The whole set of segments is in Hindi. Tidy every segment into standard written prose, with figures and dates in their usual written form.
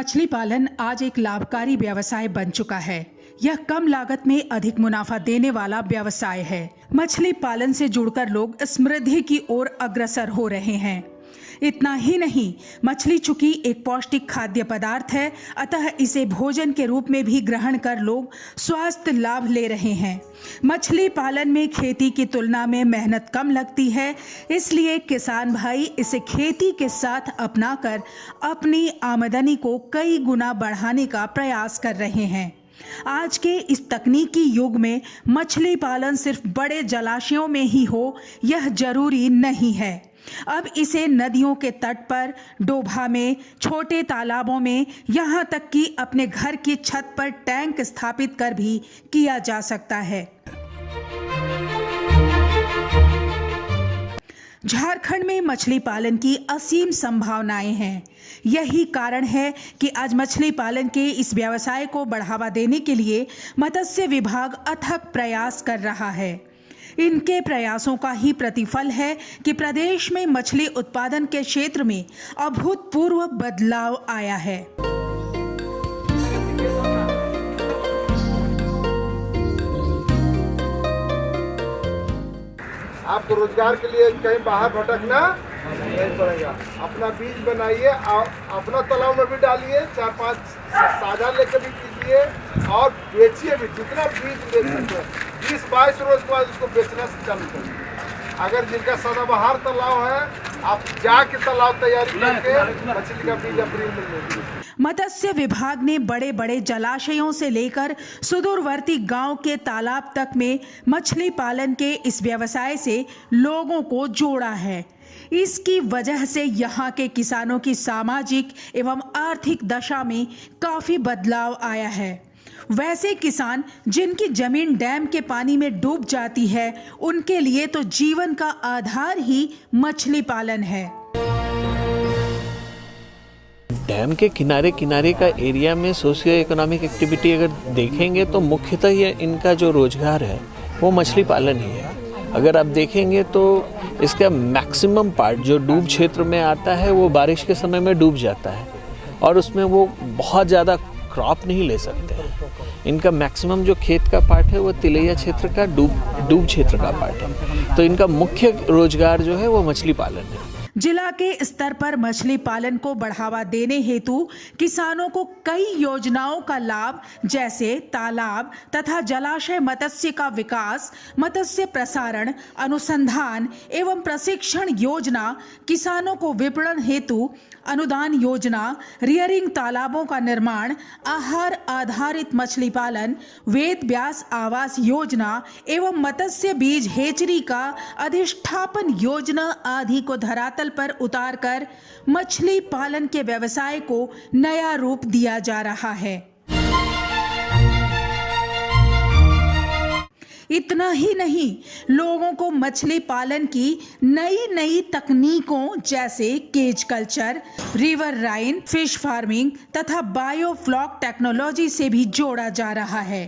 मछली पालन आज एक लाभकारी व्यवसाय बन चुका है। यह कम लागत में अधिक मुनाफा देने वाला व्यवसाय है। मछली पालन से जुड़कर लोग समृद्धि की ओर अग्रसर हो रहे हैं। इतना ही नहीं, मछली चूंकि एक पौष्टिक खाद्य पदार्थ है, अतः इसे भोजन के रूप में भी ग्रहण कर लोग स्वास्थ्य लाभ ले रहे हैं। मछली पालन में खेती की तुलना में मेहनत कम लगती है, इसलिए किसान भाई इसे खेती के साथ अपनाकर अपनी आमदनी को कई गुना बढ़ाने का प्रयास कर रहे हैं। आज के इस तकनीकी युग में मछली पालन सिर्फ बड़े जलाशयों में ही हो, यह जरूरी नहीं है। अब इसे नदियों के तट पर, डोभा में, छोटे तालाबों में, यहाँ तक कि अपने घर की छत पर टैंक स्थापित कर भी किया जा सकता है। झारखंड में मछली पालन की असीम संभावनाएं हैं। यही कारण है कि आज मछली पालन के इस व्यवसाय को बढ़ावा देने के लिए मत्स्य विभाग अथक प्रयास कर रहा है। इनके प्रयासों का ही प्रतिफल है कि प्रदेश में मछली उत्पादन के क्षेत्र में अभूतपूर्व बदलाव आया है। आपको रोजगार के लिए कहीं बाहर भटकना नहीं पड़ेगा। अपना बीज बनाइए, अपना तालाब में भी डालिए, 4-5 साझा लेकर भी कीजिए और बेचिए भी। जितना बीज बेच सकते हैं 20-22 रोज के बाद उसको बेचना से चालू करिए। अगर जिनका सदाबहार तालाब है, आप जाके तालाब तैयारी करके मछली का बीज अप्रैल में लीजिए। मत्स्य विभाग ने बड़े बड़े जलाशयों से लेकर सुदूरवर्ती गांव के तालाब तक में मछली पालन के इस व्यवसाय से लोगों को जोड़ा है। इसकी वजह से यहाँ के किसानों की सामाजिक एवं आर्थिक दशा में काफी बदलाव आया है। वैसे किसान जिनकी जमीन डैम के पानी में डूब जाती है, उनके लिए तो जीवन का आधार ही मछली पालन है। डैम के किनारे किनारे का एरिया में सोशियो इकोनॉमिक एक्टिविटी अगर देखेंगे तो मुख्यतः ये इनका जो रोजगार है वो मछली पालन ही है। अगर आप देखेंगे तो इसका मैक्सिमम पार्ट जो डूब क्षेत्र में आता है वो बारिश के समय में डूब जाता है और उसमें वो बहुत ज़्यादा क्रॉप नहीं ले सकते हैं। इनका मैक्सिमम जो खेत का पार्ट है वो तिलैया क्षेत्र का डूब क्षेत्र का पार्ट है। तो इनका मुख्य रोजगार जो है वो मछली पालन है। जिला के स्तर पर मछली पालन को बढ़ावा देने हेतु किसानों को कई योजनाओं का लाभ, जैसे तालाब तथा जलाशय मत्स्य का विकास, मत्स्य प्रसारण, अनुसंधान एवं प्रशिक्षण योजना, किसानों को विपणन हेतु अनुदान योजना, रियरिंग तालाबों का निर्माण, आहार आधारित मछली पालन, वेद व्यास आवास योजना एवं मत्स्य बीज हेचरी का अधिष्ठापन योजना आदि को धरातल पर उतारकर मछली पालन के व्यवसाय को नया रूप दिया जा रहा है। इतना ही नहीं, लोगों को मछली पालन की नई नई तकनीकों जैसे केज कल्चर, रिवर राइन, फिश फार्मिंग तथा बायोफ्लॉक टेक्नोलॉजी से भी जोड़ा जा रहा है।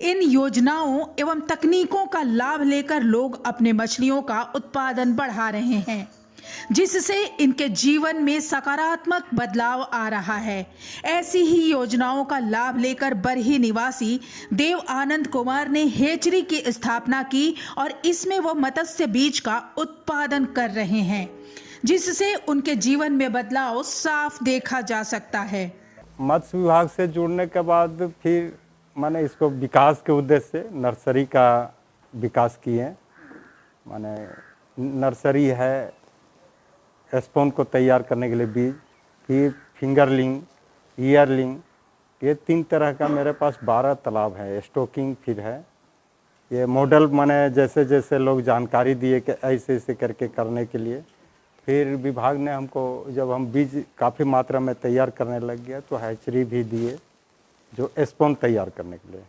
इन योजनाओं एवं तकनीकों का लाभ लेकर लोग अपने मछलियों का उत्पादन बढ़ा रहे हैं, जिससे इनके जीवन में सकारात्मक बदलाव आ रहा है। ऐसी ही योजनाओं का लाभ लेकर बरही निवासी देव आनंद कुमार ने हेचरी की स्थापना की और इसमें वो मत्स्य बीज का उत्पादन कर रहे हैं, जिससे उनके जीवन में बदलाव साफ देखा जा सकता है। मत्स्य विभाग से जुड़ने के बाद फिर मैंने इसको विकास के उद्देश्य से नर्सरी का विकास किए। माने नर्सरी है, स्पोन को तैयार करने के लिए बीज, फिर फिंगरलिंग, ईयरलिंग, ये 3 तरह का मेरे पास 12 तालाब है। स्टॉकिंग फिर है। ये मॉडल मैंने जैसे जैसे लोग जानकारी दिए कि ऐसे ऐसे करके करने के लिए, फिर विभाग ने हमको जब हम बीज काफ़ी मात्रा में तैयार करने लग गया तो हैचरी भी दिए जो स्पोन तैयार करने के लिए।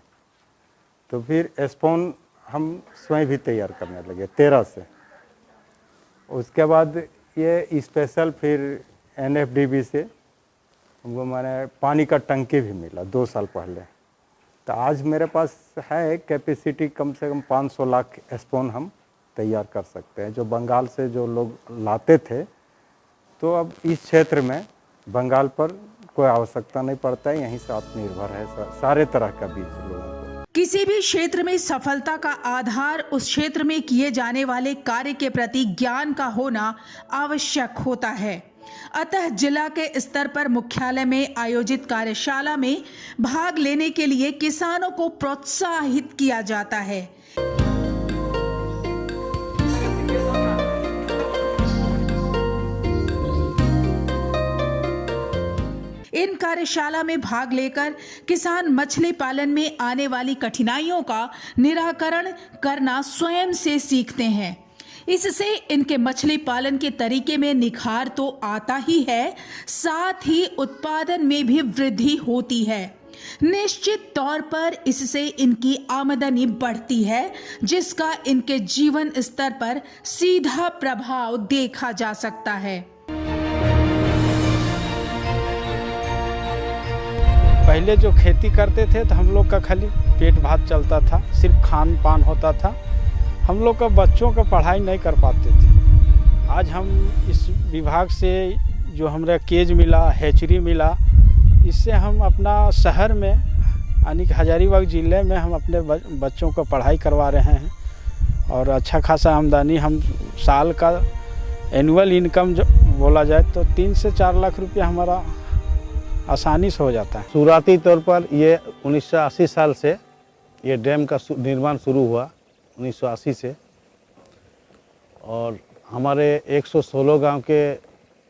तो फिर स्पोन हम स्वयं भी तैयार करने लगे 13 से। उसके बाद ये स्पेशल फिर NFDB से हमको मैंने पानी का टंकी भी मिला 2 साल पहले। तो आज मेरे पास है कैपेसिटी कम से कम 500 लाख स्पोन हम तैयार कर सकते हैं। जो बंगाल से जो लोग लाते थे, तो अब इस क्षेत्र में बंगाल पर कोई आवश्यकता नहीं पड़ता है, यहीं से आत्मनिर्भर है सारे तरह का बीज लोगों को। किसी भी क्षेत्र में सफलता का आधार उस क्षेत्र में किए जाने वाले कार्य के प्रति ज्ञान का होना आवश्यक होता है। अतः जिला के स्तर पर मुख्यालय में आयोजित कार्यशाला में भाग लेने के लिए किसानों को प्रोत्साहित किया जाता है। इन कार्यशाला में भाग लेकर किसान मछली पालन में आने वाली कठिनाइयों का निराकरण करना स्वयं से सीखते हैं। इससे इनके मछली पालन के तरीके में निखार तो आता ही है, साथ ही उत्पादन में भी वृद्धि होती है। निश्चित तौर पर इससे इनकी आमदनी बढ़ती है, जिसका इनके जीवन स्तर पर सीधा प्रभाव देखा जा सकता है। पहले जो खेती करते थे तो हम लोग का खाली पेट भात चलता था, सिर्फ खान पान होता था, हम लोग का बच्चों का पढ़ाई नहीं कर पाते थे। आज हम इस विभाग से जो हमारा केज मिला, हैचरी मिला, इससे हम अपना शहर में यानी कि हजारीबाग ज़िले में हम अपने बच्चों को पढ़ाई करवा रहे हैं और अच्छा खासा आमदनी, हम साल का एनुअल इनकम जो बोला जाए तो 3 से 4 लाख रुपया हमारा आसानी से हो जाता है। शुरुआती तौर पर ये 1980 साल से ये डैम का निर्माण शुरू हुआ 1980 से, और हमारे 116 गांव के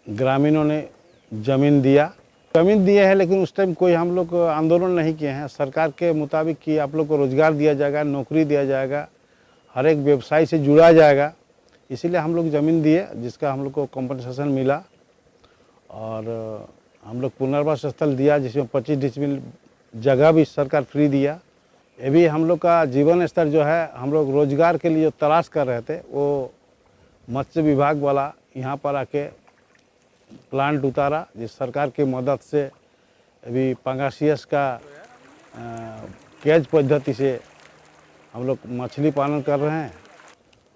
ग्रामीणों ने ज़मीन दिए है, लेकिन उस टाइम कोई हम लोग आंदोलन नहीं किए हैं। सरकार के मुताबिक कि आप लोग को रोज़गार दिया जाएगा, नौकरी दिया जाएगा, हर एक व्यवसाय से जुड़ा जाएगा, इसीलिए हम लोग ज़मीन दिए, जिसका हम लोग को कॉम्पनसेशन मिला। और हम लोग पुनर्वास स्थल दिया, जिसमें 25 डिसमिल जगह भी सरकार फ्री दिया। ये भी हम लोग का जीवन स्तर जो है, हम लोग रोजगार के लिए जो तलाश कर रहे थे, वो मत्स्य विभाग वाला यहाँ पर आके प्लांट उतारा, जिस सरकार की मदद से अभी पंगासियस का केज पद्धति से हम लोग मछली पालन कर रहे हैं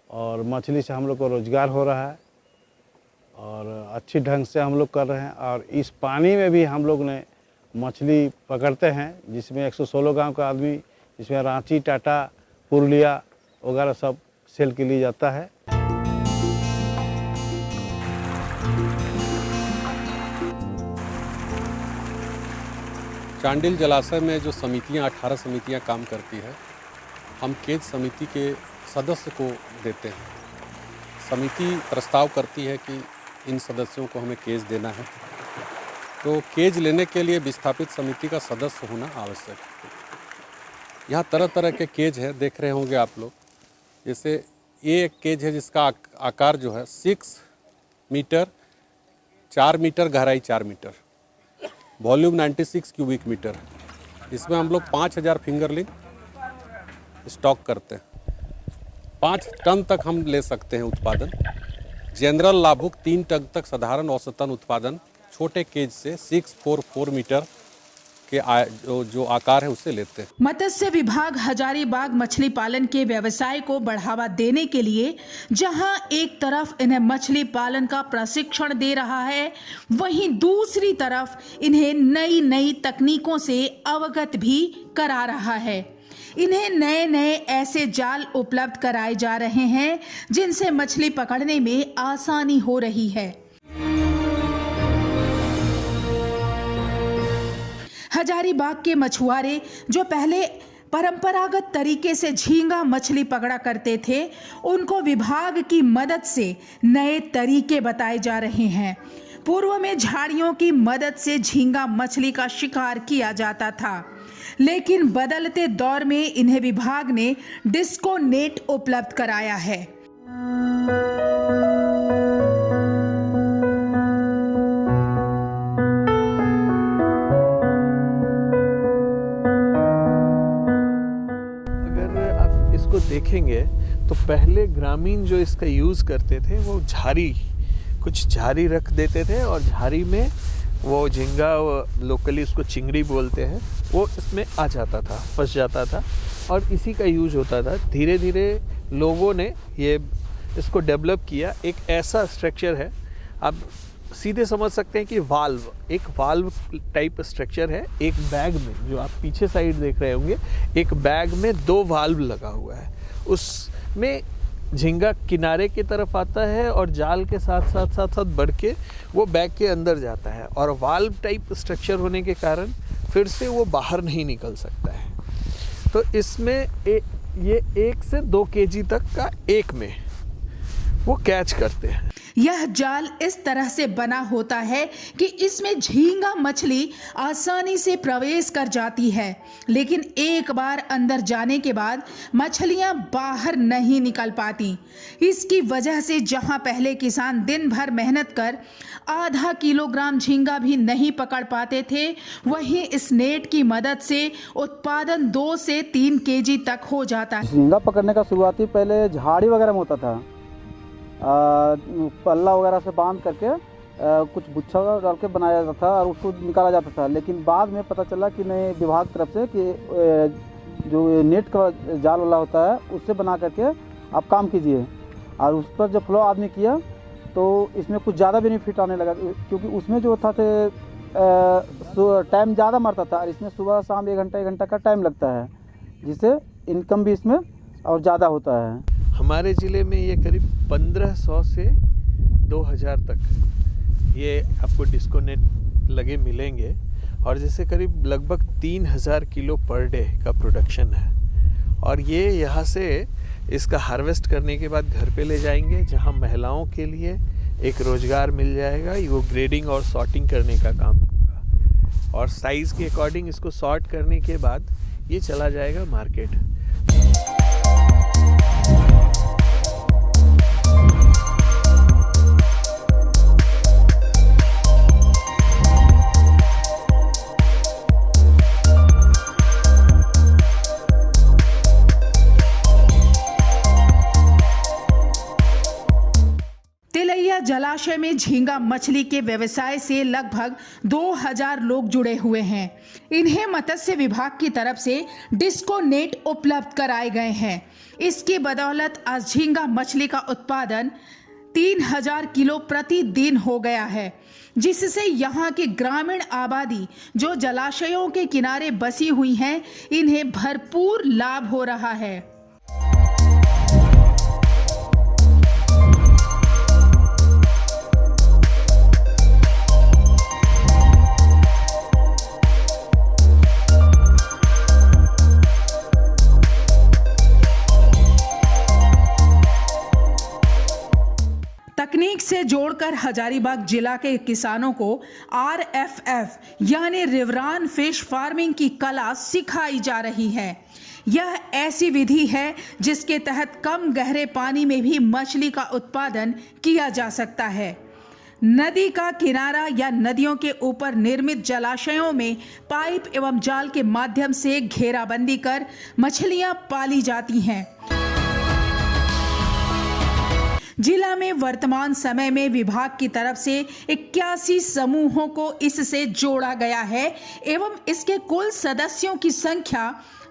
और मछली से हम लोग को रोजगार हो रहा है और अच्छी ढंग से हम लोग कर रहे हैं। और इस पानी में भी हम लोग ने मछली पकड़ते हैं, जिसमें 116 गांव का आदमी, जिसमें रांची, टाटा, पुरुलिया वगैरह सब सेल के लिए जाता है। चांडिल जलाशय में जो समितियां 18 समितियां काम करती है, हम केज समिति के सदस्य को देते हैं। समिति प्रस्ताव करती है कि इन सदस्यों को हमें केज देना है, तो केज लेने के लिए विस्थापित समिति का सदस्य होना आवश्यक है। यहाँ तरह तरह के केज है, देख रहे होंगे आप लोग। जैसे ये एक केज है जिसका आकार जो है 6 मीटर, 4 मीटर गहराई, 4 मीटर, वॉल्यूम 96 क्यूबिक मीटर। इसमें हम लोग 5000 फिंगरलिंग स्टॉक करते हैं। 5 टन तक हम ले सकते हैं उत्पादन। जनरल लाभुक 3 टन तक साधारण औसतन उत्पादन छोटे केज से 644 मीटर के जो आकार है उससे लेते हैं। मत्स्य विभाग हजारीबाग मछली पालन के व्यवसाय को बढ़ावा देने के लिए जहां एक तरफ इन्हें मछली पालन का प्रशिक्षण दे रहा है, वहीं दूसरी तरफ इन्हें नई नई तकनीकों से अवगत भी करा रहा है। इन्हें नए नए ऐसे जाल उपलब्ध कराए जा रहे हैं जिनसे मछली पकड़ने में आसानी हो रही है। हजारीबाग के मछुआरे जो पहले परंपरागत तरीके से झींगा मछली पकड़ा करते थे, उनको विभाग की मदद से नए तरीके बताए जा रहे हैं। पूर्व में झाड़ियों की मदद से झींगा मछली का शिकार किया जाता था, लेकिन बदलते दौर में इन्हें विभाग ने डिस्को नेट उपलब्ध कराया है। इसको देखेंगे तो पहले ग्रामीण जो इसका यूज़ करते थे वो कुछ झारी रख देते थे और झारी में वो झींगा, लोकली उसको चिंगड़ी बोलते हैं, वो इसमें आ जाता था, फंस जाता था और इसी का यूज होता था। धीरे धीरे लोगों ने इसको डेवलप किया। एक ऐसा स्ट्रक्चर है, आप सीधे समझ सकते हैं कि एक वाल्व टाइप स्ट्रक्चर है। एक बैग में, जो आप पीछे साइड देख रहे होंगे, एक बैग में 2 वाल्व लगा हुआ है। उसमें झींगा किनारे की तरफ आता है और जाल के साथ साथ बढ़ के वो बैग के अंदर जाता है, और वाल्व टाइप स्ट्रक्चर होने के कारण फिर से वो बाहर नहीं निकल सकता है। तो इसमें ये 1 से 2 केजी तक का एक में वो कैच करते हैं। यह जाल इस तरह से बना होता है कि इसमें झींगा मछली आसानी से प्रवेश कर जाती है, लेकिन एक बार अंदर जाने के बाद मछलियां बाहर नहीं निकल पाती। इसकी वजह से जहां पहले किसान दिन भर मेहनत कर आधा किलोग्राम झींगा भी नहीं पकड़ पाते थे, वहीं इस नेट की मदद से उत्पादन 2 से 3 केजी तक हो जाता है। झींगा पकड़ने का शुरुआती पहले झाड़ी वगैरह में होता था, पल्ला वगैरह से बांध करके कुछ गुच्छा डाल के बनाया जाता था और उसको निकाला जाता था। लेकिन बाद में पता चला कि नहीं, विभाग की तरफ से कि जो नेट का जाल वाला होता है उससे बना करके आप काम कीजिए। और उस पर जब फ्लो आदमी किया तो इसमें कुछ ज़्यादा बेनिफिट आने लगा, क्योंकि उसमें जो था टाइम ज़्यादा मरता था और इसमें सुबह शाम 1 घंटा का टाइम लगता है, जिससे इनकम भी इसमें और ज़्यादा होता है। हमारे ज़िले में ये करीब 1500 से 2000 तक ये आपको डिस्कोनेट लगे मिलेंगे, और जैसे करीब लगभग 3000 किलो पर डे का प्रोडक्शन है। और ये यहाँ से इसका हार्वेस्ट करने के बाद घर पे ले जाएंगे, जहाँ महिलाओं के लिए एक रोज़गार मिल जाएगा। वो ग्रेडिंग और सॉर्टिंग करने का काम होगा, और साइज़ के अकॉर्डिंग इसको सॉर्ट करने के बाद ये चला जाएगा मार्केट। जलाशय में झींगा मछली के व्यवसाय से लगभग 2000 लोग जुड़े हुए हैं। इन्हें मत्स्य विभाग की तरफ से डिस्को नेट उपलब्ध कराए गए हैं। इसकी बदौलत आज झींगा मछली का उत्पादन 3000 किलो प्रतिदिन हो गया है, जिससे यहाँ की ग्रामीण आबादी जो जलाशयों के किनारे बसी हुई हैं, इन्हें भरपूर लाभ हो रहा है। तकनीक से जोड़कर हजारीबाग जिला के किसानों को RFF यानी रिवरान फिश फार्मिंग की कला सिखाई जा रही है। यह ऐसी विधि है जिसके तहत कम गहरे पानी में भी मछली का उत्पादन किया जा सकता है। नदी का किनारा या नदियों के ऊपर निर्मित जलाशयों में पाइप एवं जाल के माध्यम से घेराबंदी कर मछलियां पाली जाती हैं। जिला में वर्तमान समय में विभाग की तरफ से 81 समूहों को इससे जोड़ा गया है एवं इसके कुल सदस्यों की संख्या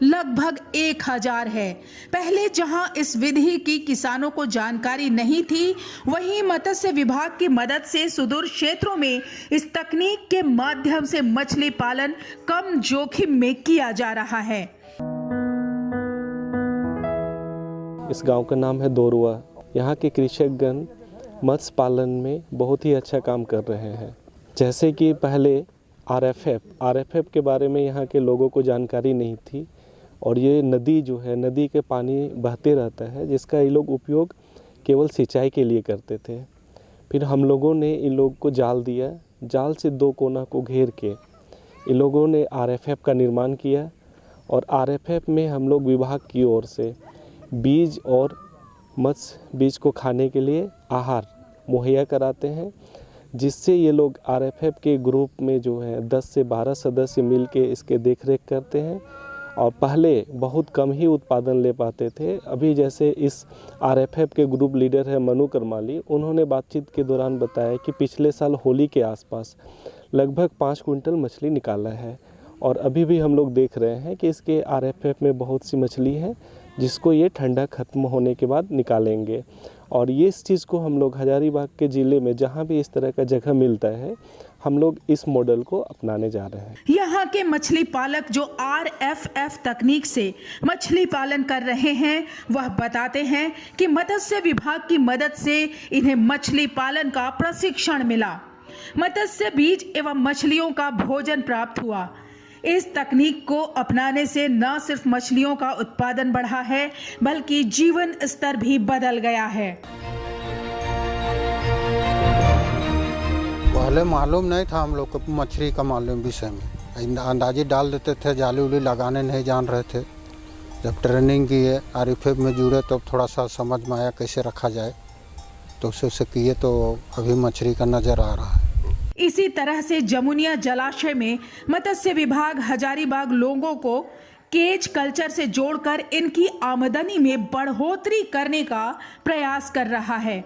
लगभग 1000 है। पहले जहां इस विधि की किसानों को जानकारी नहीं थी, वहीं मत्स्य विभाग की मदद से सुदूर क्षेत्रों में इस तकनीक के माध्यम से मछली पालन कम जोखिम में किया जा रहा है। इस गांव का नाम है दोरुआ। यहाँ के कृषकगण मत्स्य पालन में बहुत ही अच्छा काम कर रहे हैं। जैसे कि पहले RFF के बारे में यहाँ के लोगों को जानकारी नहीं थी, और ये नदी जो है, नदी के पानी बहते रहता है, जिसका ये लोग उपयोग केवल सिंचाई के लिए करते थे। फिर हम लोगों ने इन लोगों को जाल दिया, जाल से 2 कोना को घेर के इन लोगों ने RFF का निर्माण किया, और RFF में हम लोग विभाग की ओर से बीज और मत्स्य बीज को खाने के लिए आहार मुहैया कराते हैं, जिससे ये लोग RFF के ग्रुप में जो है 10 से 12 सदस्य मिल के इसके देखरेख करते हैं। और पहले बहुत कम ही उत्पादन ले पाते थे। अभी जैसे इस RFF के ग्रुप लीडर है मनु करमाली, उन्होंने बातचीत के दौरान बताया कि पिछले साल होली के आसपास लगभग 5 कुंटल मछली निकाला है, और अभी भी हम लोग देख रहे हैं कि इसके RFF में बहुत सी मछली है जिसको ये ठंडा ख़त्म होने के बाद निकालेंगे। और ये इस चीज़ को हम लोग हजारीबाग के ज़िले में जहाँ भी इस तरह का जगह मिलता है हम लोग इस मॉडल को अपनाने जा रहे हैं। यहाँ के मछली पालक जो RFF तकनीक से मछली पालन कर रहे हैं वह बताते हैं कि मत्स्य विभाग की मदद से इन्हें मछली पालन का प्रशिक्षण मिला, मत्स्य बीज एवं मछलियों का भोजन प्राप्त हुआ। इस तकनीक को अपनाने से न सिर्फ मछलियों का उत्पादन बढ़ा है बल्कि जीवन स्तर भी बदल गया है। पहले मालूम नहीं था हम लोग को मछली का मालूम विषय में, अंदाजे डाल देते थे, जाली उली लगाने नहीं जान रहे थे। जब ट्रेनिंग किए RFF में जुड़े तो थोड़ा सा समझ में आया कैसे रखा जाए, तो उससे किए तो अभी मछली का नज़र आ रहा है। इसी तरह से जमुनिया जलाशय में मत्स्य विभाग हजारीबाग लोगों को केज कल्चर से जोड़कर इनकी आमदनी में बढ़ोतरी करने का प्रयास कर रहा है।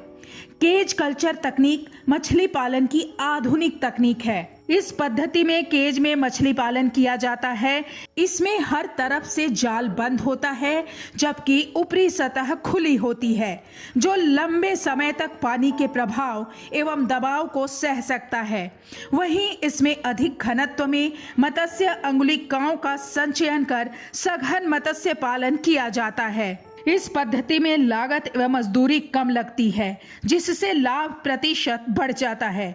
केज कल्चर तकनीक मछली पालन की आधुनिक तकनीक है। इस पद्धति में केज में मछली पालन किया जाता है। इसमें हर तरफ से जाल बंद होता है जबकि ऊपरी सतह खुली होती है जो लंबे समय तक पानी के प्रभाव एवं दबाव को सह सकता है। वहीं इसमें अधिक घनत्व में मत्स्य अंगुलिकाओं का संचयन कर सघन मत्स्य पालन किया जाता है। इस पद्धति में लागत एवं मजदूरी कम लगती है जिससे लाभ प्रतिशत बढ़ जाता है।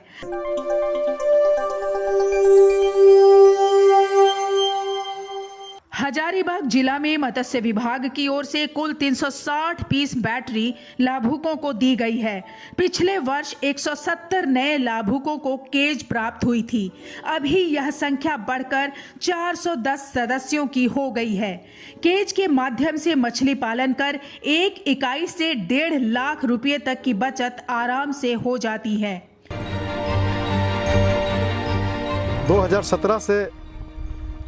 हजारीबाग जिला में मत्स्य विभाग की ओर से कुल 360 पीस बैटरी लाभुकों को दी गई है। पिछले वर्ष 170 नए लाभुकों को केज प्राप्त हुई थी। अभी यह संख्या बढ़कर 410 सदस्यों की हो गई है। केज के माध्यम से मछली पालन कर एक इकाई से 1.5 लाख रुपए तक की बचत आराम से हो जाती है। 2017 से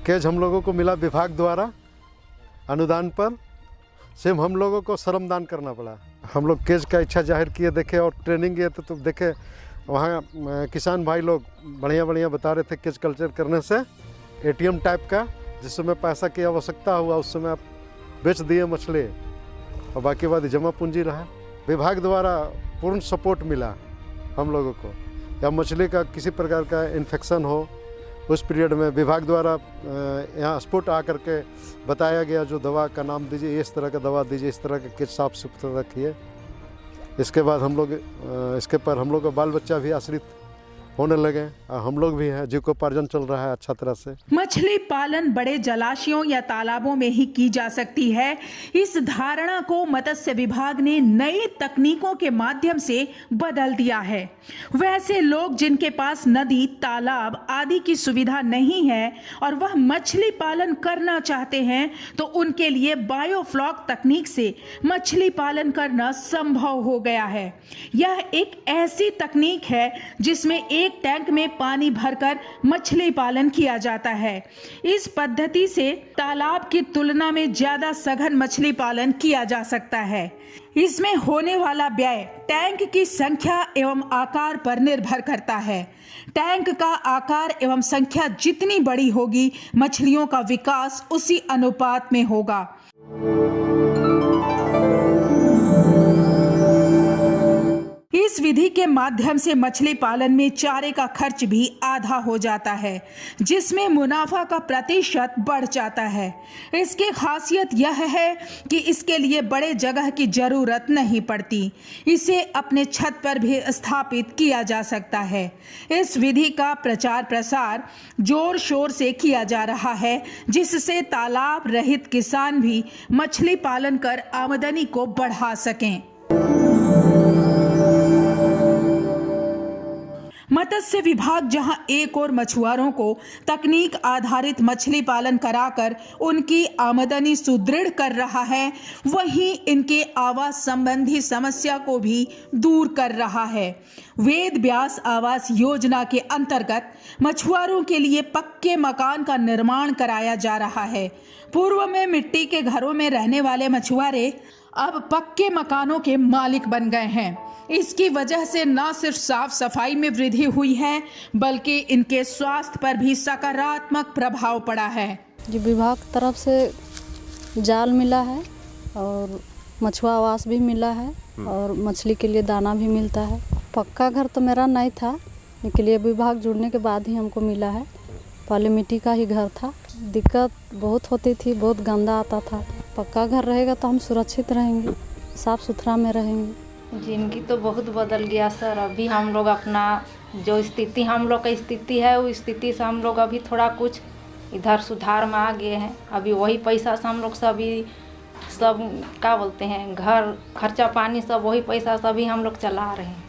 केज हम लोगों को मिला विभाग द्वारा अनुदान पर, सिर्फ हम लोगों को श्रमदान करना पड़ा। हम लोग केज का इच्छा जाहिर किए, देखे और ट्रेनिंग किए तो देखे वहाँ किसान भाई लोग बढ़िया बढ़िया बता रहे थे केज कल्चर करने से ATM टाइप का, जिस समय पैसा की आवश्यकता हुआ उस समय आप बेच दिए मछली और बाकी बाद जमा पूंजी रहा। विभाग द्वारा पूर्ण सपोर्ट मिला हम लोगों को, या मछली का किसी प्रकार का इन्फेक्शन हो उस पीरियड में विभाग द्वारा यहाँ स्पॉट आकर के बताया गया जो दवा का नाम दीजिए, इस तरह का दवा दीजिए, इस तरह का किट साफ सुथरा रखिए। इसके बाद हम लोग इसके पर हम लोग का बाल बच्चा भी आश्रित होने लगे, हम लोग भी हैं, जीविकोपार्जन चल रहा है अच्छा तरह से। मछली पालन बड़े जलाशयों या तालाबों में ही की जा सकती है। इस धारणा को मत्स्य विभाग ने नई तकनीकों के माध्यम से बदल दिया है। वैसे लोग जिनके पास नदी, तालाब आदि की सुविधा नहीं है और वह मछली पालन करना चाहते हैं तो उनके लिए बायोफ्लॉक तकनीक से मछली पालन करना संभव हो गया है। यह एक ऐसी तकनीक है जिसमें एक टैंक में पानी भरकर मछली पालन किया जाता है। इस पद्धति से तालाब की तुलना में ज्यादा सघन मछली पालन किया जा सकता है। इसमें होने वाला व्यय टैंक की संख्या एवं आकार पर निर्भर करता है। टैंक का आकार एवं संख्या जितनी बड़ी होगी, मछलियों का विकास उसी अनुपात में होगा। इस विधि के माध्यम से मछली पालन में चारे का खर्च भी आधा हो जाता है, जिसमें मुनाफा का प्रतिशत बढ़ जाता है। इसकी खासियत यह है कि इसके लिए बड़े जगह की जरूरत नहीं पड़ती। इसे अपने छत पर भी स्थापित किया जा सकता है। इस विधि का प्रचार प्रसार जोर शोर से किया जा रहा है, जिससे तालाब रहित किसान भी मछली पालन कर आमदनी को बढ़ा सकें। मत्स्य विभाग जहां एक और मछुआरों को तकनीक आधारित मछली पालन कराकर उनकी आमदनी सुदृढ़ कर रहा है, वहीं इनके आवास संबंधी समस्या को भी दूर कर रहा है। वेद व्यास आवास योजना के अंतर्गत मछुआरों के लिए पक्के मकान का निर्माण कराया जा रहा है। पूर्व में मिट्टी के घरों में रहने वाले मछुआरे अब पक्के मकानों के मालिक बन गए हैं। इसकी वजह से न सिर्फ साफ सफाई में वृद्धि हुई है, बल्कि इनके स्वास्थ्य पर भी सकारात्मक प्रभाव पड़ा है। जी, विभाग की तरफ से जाल मिला है और मछुआ आवास भी मिला है और मछली के लिए दाना भी मिलता है। पक्का घर तो मेरा नहीं था, इसके लिए विभाग जुड़ने के बाद ही हमको मिला है। पहले मिट्टी का ही घर था, दिक्कत बहुत होती थी, बहुत गंदा आता था। पक्का घर रहेगा तो हम सुरक्षित रहेंगे, साफ़ सुथरा में रहेंगे। जिंदगी तो बहुत बदल गया सर। अभी हम लोग अपना जो स्थिति हम लोग का स्थिति है, वो स्थिति से हम लोग अभी थोड़ा कुछ इधर सुधार में आ गए हैं। अभी वही पैसा से हम लोग सभी सब क्या बोलते हैं, घर खर्चा पानी सब वही पैसा से अभी हम लोग चला रहे हैं।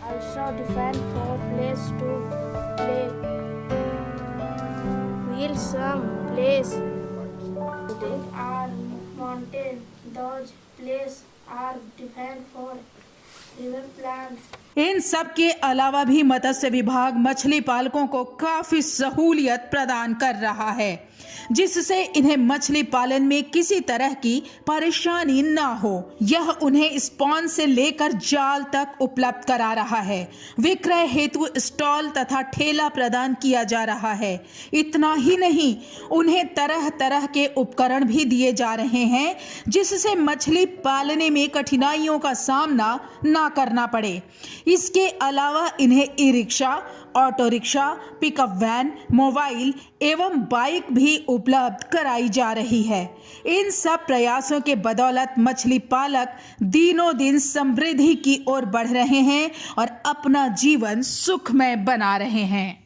इन सब के अलावा भी मत्स्य विभाग मछली पालकों को काफी सहूलियत प्रदान कर रहा है, जिससे इन्हें मछली पालन में किसी तरह की परेशानी ना हो। यह उन्हें स्पॉन से लेकर जाल तक उपलब्ध करा रहा है। विक्रय हेतु स्टॉल तथा ठेला प्रदान किया जा रहा है। इतना ही नहीं, उन्हें तरह तरह के उपकरण भी दिए जा रहे हैं, जिससे मछली पालने में कठिनाइयों का सामना ना करना पड़े। इसके अलावा इन्हें e rickshaw, auto rickshaw, pickup van, mobile एवं बाइक भी उपलब्ध कराई जा रही है। इन सब प्रयासों के बदौलत मछली पालक दिनों दिन समृद्धि की ओर बढ़ रहे हैं और अपना जीवन सुखमय बना रहे हैं।